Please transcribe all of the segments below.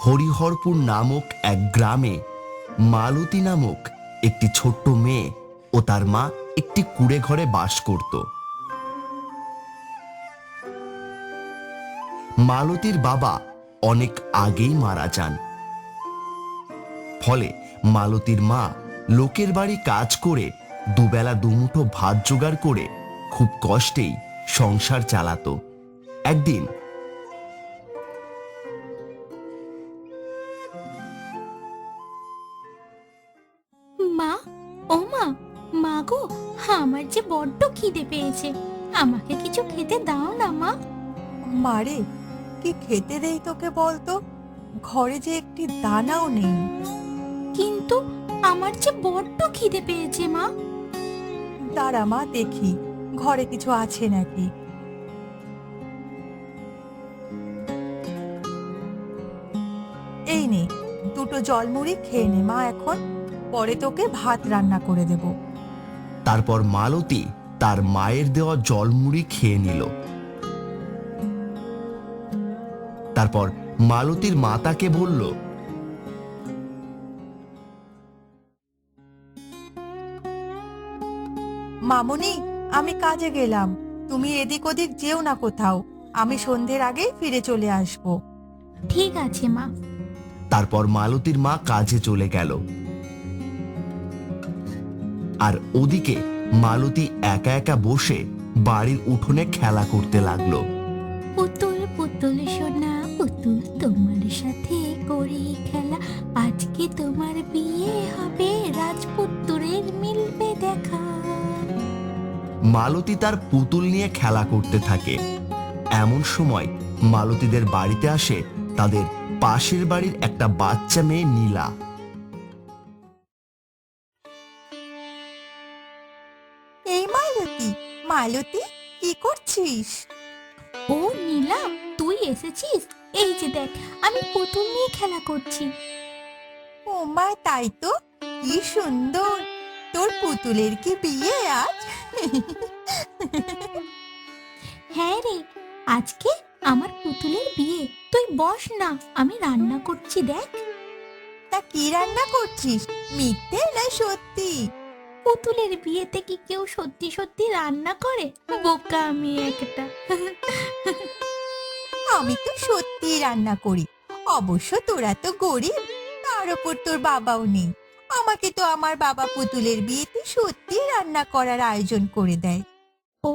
হরিহরপুর নামক এক গ্রামে মালতী নামক একটি ছোট্ট মেয়ে ও তার মা একটি কুঁড়ে ঘরে বাস করত। মালতীর বাবা অনেক আগেই মারা যান। ফলে মালতীর মা লোকের বাড়ি কাজ করে দুবেলা দুমুঠো ভাত জোগাড় করে খুব কষ্টেই সংসার চালাতো। একদিন মা, ও মা, মা গো, আমার যে বড্ড খিদে পেয়েছে, আমাকে কিছু খেতে দাও না মা। মারে, কি খেতে দেই তোকে বলতো? ঘরে যে একটি দানাও নেই। কিন্তু আমার যে বড্ড খিদে পেয়েছে মা। দাঁড়া মা, দেখি ঘরে কিছু আছে নাকি। এই নে, দুটো জলমুড়ি খেয়ে নে মা এখন, পরে তোকে ভাত রান্না করে দেব। তারপর মালতী তার মায়ের দেওয়া জলমুড়ি খেয়ে নিল। তারপর মালতীর মা তাকে বলল, মামুনি, আমি কাজে গেলাম, তুমি এদিক ওদিক যেও না কোথাও, আমি সন্ধ্যের আগেই ফিরে চলে আসব। ঠিক আছে মা। তারপর মালতীর মা কাজে চলে গেল। আর ওদিকে মালতী একা একা বসে বাড়ির উঠোনে খেলা করতে লাগলো। পুতুল পুতুল সোনা পুতুল, তোমার সাথে করি খেলা, আজকে তোমার বিয়ে হবে, রাজপুত্রের মিলবে দেখা। মালতী তার পুতুল নিয়ে খেলা করতে থাকে। এমন সময় মালতীদের বাড়িতে আসে তাদের পাশের বাড়ির একটা বাচ্চা মেয়ে নীলা। এই মালতী, মালতী, কি করছিস? ও নীলা, তুই এসেছিস? এই যে দেখ, আমি পুতুল নিয়ে খেলা করছি। ও মা, তাই তো, কি সুন্দর! তোর পুতুলের কি বিয়ে আজ? হ্যাঁ রে, আজকে আমার পুতুলের বিয়ে। তুই বস না, আমি রান্না করছি দেখ। তা কি রান্না করছিস, মিথ্যে না সত্যি? পুতুলের বিয়েতে কি কেউ সত্যি সত্যি রান্না করে? বোকা আমি একটা। আমি তো সত্যি রান্না করি। অবশ্য তোরা তো গরিব, তার উপর তোর বাবাও নেই। আমাকে তো আমার বাবা পুতুলের বিয়েতে সত্যি রান্না করার আয়োজন করে দেয়। ও,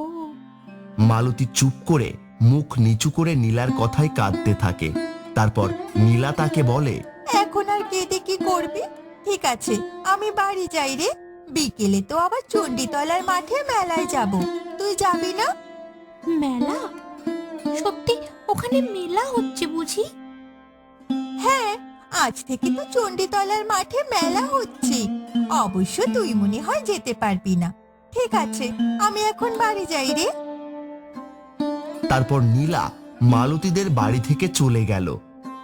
মালতী চুপ করে মুখ নিচু করে নীলার কথায় কাঁদতে থাকে। তারপর নীলা তাকে বলে, এখন আর কেঁদে কি করবি? ঠিক আছে, আমি বাড়ি যাই রে। বিকেলে তো আবার চণ্ডীতলার মাঠে মেলায় যাব, তুই যাবি না? মেলা? সত্যি ওখানে মেলা হচ্ছে বুঝি? হ্যাঁ, আজ থেকে তো চণ্ডীতলার মাঠে মেলা হচ্ছে। অবশ্য তুই মনে হয় যেতে পারবি না। ঠিক আছে, আমি এখন বাড়ি যাই রে। তারপর নীলা মালতীদের বাড়ি থেকে চলে গেল।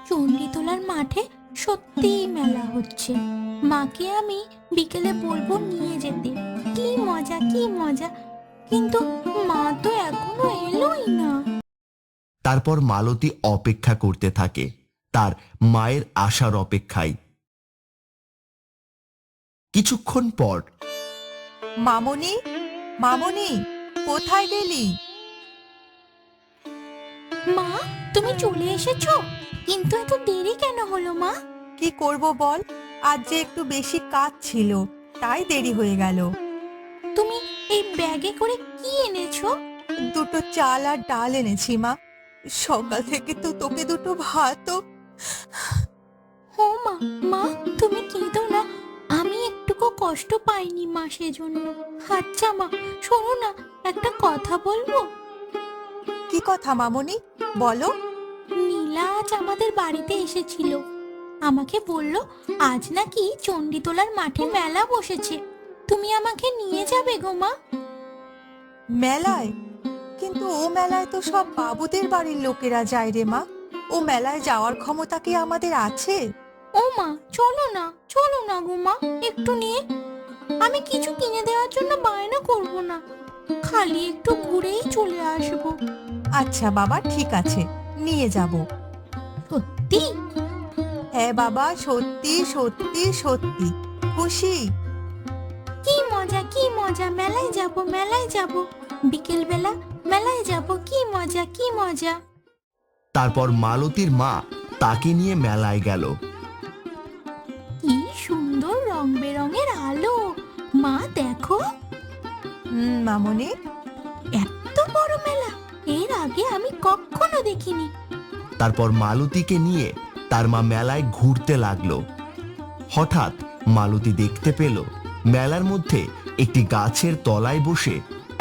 চণ্ডীতলার মাঠে সত্যিই মেলা হচ্ছে। মাকে আমি বিকেলে বলবো নিয়ে যেতে। কি মজা, কি মজা! কিন্তু মা তো এখনো এলোই না। তারপর মালতী অপেক্ষা করতে থাকে, তার মায়ের আসার অপেক্ষায়। কিছুক্ষণ পর, মামনি, মামনি, কোথায় গেলি? মা, তুমি চলে এসেছো? কিন্তু এত দেরি কেন হলো মা? কি করব বল, আজ যে একটু বেশি কাজ ছিল, তাই দেরি হয়ে গেল। তুমি এই ব্যাগে করে কি এনেছো? দুটো চাল আর ডাল এনেছি মা। সকাল থেকে তো তোকে দুটো ভাতও। ও মা, মা তুমি কেঁদো না, আমি একটুকু কষ্ট পাইনি মা সেজন্য। আচ্ছা মা, শোনো না, একটা কথা বলবো? কি কথা মামনি, বলো। নীলা আজ আমাদের বাড়িতে এসেছিল। আমাকে বলল আজ নাকি চণ্ডীতলার মাঠে মেলা বসেছে, তুমি আমাকে নিয়ে যাবে গো মা। মেলায়? কিন্তু ও মেলায় তো সব বাবুদের বাড়ির লোকেরা যায় রে মা। ও মেলায় যাওয়ার ক্ষমতা কি আমাদের আছে? ও মা, চলো না, চলো না গো মা, একটু নিয়ে। আমি কিছু কিনে দেওয়ার জন্য বায়না করব না, খালি একটু ঘুরেই চলে আসবো। আচ্ছা বাবা, ঠিক আছে, নিয়ে যাব। সত্যি? হ্যাঁ বাবা, সত্যি সত্যি সত্যি খুশি। কি মজা কি মজা, মেলায় যাব মেলায় যাব, বিকেল বেলা মেলায় যাব, কি মজা কি মজা। তারপর মালতীর মা তাকে নিয়ে মেলায় গেল। কি সুন্দর রং বেরঙের আলো, মা দেখো। মামনি, এত বড় মেলা এর আগে আমি কখনো দেখিনি। তারপর মালতীকে নিয়ে তার মা মেলায় ঘুরতে লাগলো। হঠাৎ মালতী দেখতে পেল মেলার মধ্যে একটি গাছের তলায় বসে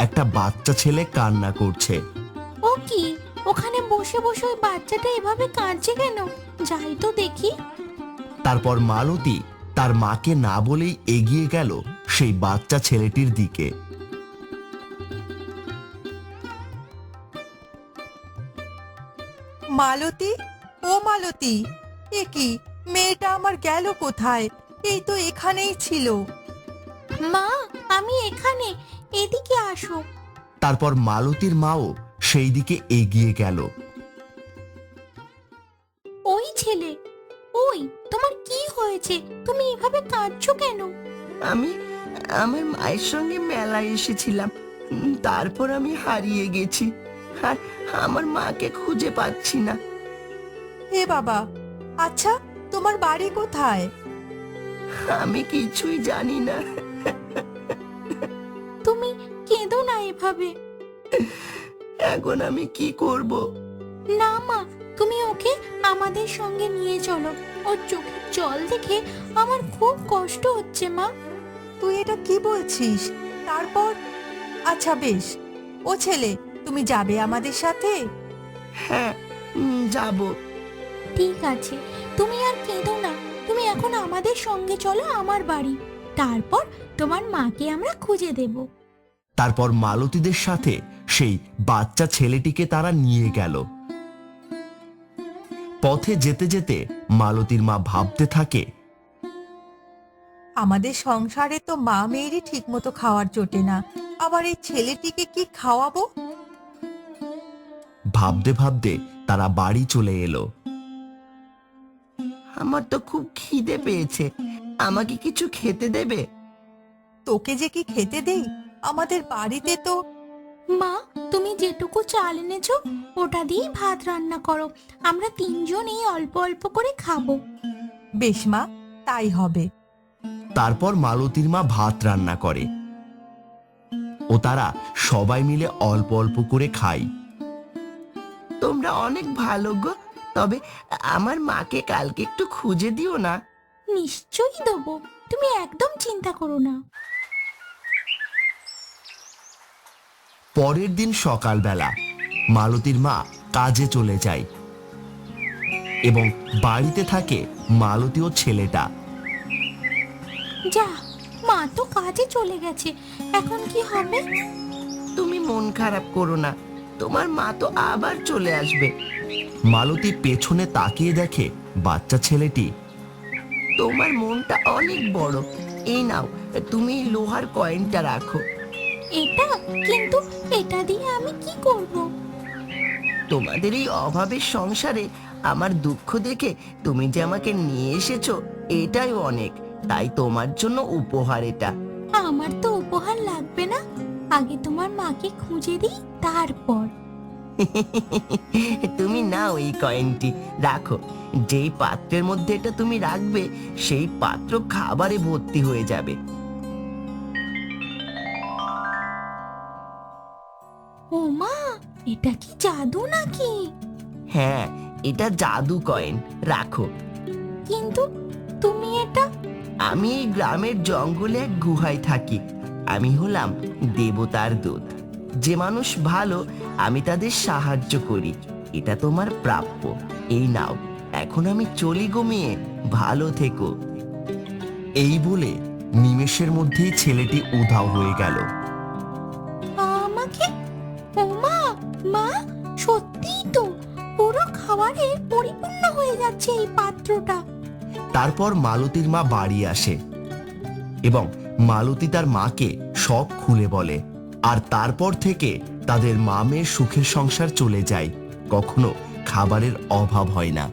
একটা বাচ্চা ছেলে কান্না করছে। ও কি, ওখানে বসে বসে ওই বাচ্চাটা এভাবে কাঁদছে কেন? যাই তো দেখি। তারপর মালতী তার মাকে না বলেই এগিয়ে গেল সেই বাচ্চা ছেলেটির দিকে। মালতী, ও মালতী, এ কি, মেয়েটা আমার গেল কোথায়? এই তো এখানেই ছিল। মা, আমি এখানে, এদিকে আসো। তারপর মালতীর মাও সেই দিকে এগিয়ে গেল। ওই ছেলে, ওই তোমার কি হয়েছে? তুমি এভাবে কাঁদছো কেন? আমি আমার মায়ের সঙ্গে মেলায় এসেছিলাম, তারপর আমি হারিয়ে গেছি আর আমার মাকে খুঁজে পাচ্ছি না। হে বাবা, আচ্ছা তোমার বাড়ি কোথায়? আমি কিছুই জানি না। তুমি কেঁদো না এভাবে। এখন আমি কি করব? না মা, তুমি ওকে আমাদের সঙ্গে নিয়ে চলো। ওর চোখের জল দেখে আমার খুব কষ্ট হচ্ছে মা। তুই এটা কি বলছিস? তারপর? আচ্ছা বেশ, ও ছেলে, তুমি যাবে আমাদের সাথে? হ্যাঁ, যাব। ঠিক আছে, তুমি আর কেঁদো না। তুমি এখন আমাদের সঙ্গে চলো আমার বাড়ি, তারপর তোমার মাকে আমরা খুঁজে দেব। তারপর মালতীদের সাথে সেই বাচ্চা ছেলেটিকে তারা নিয়ে গেল। পথে যেতে যেতে মালতীর মা ভাবতে থাকে, আমাদের সংসারে তো মা মেয়েরই ঠিক মতো খাওয়ার জোটে না, আবার এই ছেলেটিকে কি খাওয়াবো? ভাবতে ভাবতে তারা বাড়ি চলে এলো। আমার তো খুব খিদে পেয়েছে, আমাকে কিছু খেতে দেবে? তোকে যে কি খেতে দেই, আমাদের বাড়িতে তো। মা, তুমি যেটুকু চাল এনেছো ওটা দিয়ে ভাত রান্না করো, আমরা তিনজনেই অল্প অল্প করে খাবো। বেশ মা, তাই হবে। তারপর মালতীর মা ভাত রান্না করে ও তারা সবাই মিলে অল্প অল্প করে খায়। তোমরা অনেক ভালো গো, তবে আমার মাকে কালকে একটু খুঁজে দিও না। নিশ্চয়ই দেবো, তুমি একদম চিন্তা করো না। পরের দিন সকালবেলা মালতীর মা কাজে চলে যায় এবং বাড়িতে থাকে মালতী ও ছেলেটা। যা, মা তো কাজে চলে গেছে, এখন কি হবে? তুমি মন খারাপ করো না, তোমার মা তো আবার চলে আসবে। মালতী পেছনে তাকিয়ে দেখে বাচ্চা ছেলেটি। তোমার মনটা অনেক বড়, এই নাও, তুমি এই লোহার কয়েনটা রাখো। এটা কিন্তু, এটা দিয়ে আমি কি করব? তোমাদের এই অভাবের সংসারে আমার দুঃখ দেখে তুমি যে আমাকে নিয়ে এসেছো, এটাই অনেক। তাই তোমার জন্য উপহার এটা। আমার তো উপহার লাগবে না, আগে তোমার মাকে খুঁজে দিই তারপর। তুমি নাও এই কয়েনটি, রাখো। যেই পাত্রের মধ্যে এটা তুমি রাখবে সেই পাত্র খাবারে ভর্তি হয়ে যাবে। ও মা, এটা কি জাদু নাকি? হ্যাঁ, এটা জাদু কয়েন, রাখো। কিন্তু তুমি এটা। আমি এই গ্রামের জঙ্গলে এক গুহায় থাকি। আমি হলাম দেবতার দূত। যে মানুষ ভালো আমি তাদের সাহায্য করি, এটা তোমার প্রাপ্য। এই নাও, এখন আমি চলি গো মেয়ে, ভালো থেকো। এই বলে নিমেষের মধ্যেই ছেলেটি উধাও হয়ে গেল। আমাকে? ও মা, মা, সত্যিই তো পুরো খাবারে পরিপূর্ণ হয়ে যাচ্ছে এই পাত্রটা। তারপর মালতীর মা বাড়ি আসে এবং মালতী তার মাকে সব খুলে বলে। আর তারপর থেকে তাদের মা মেয়ের সুখের সংসার চলে যায়, কখনো খাবারের অভাব হয় না।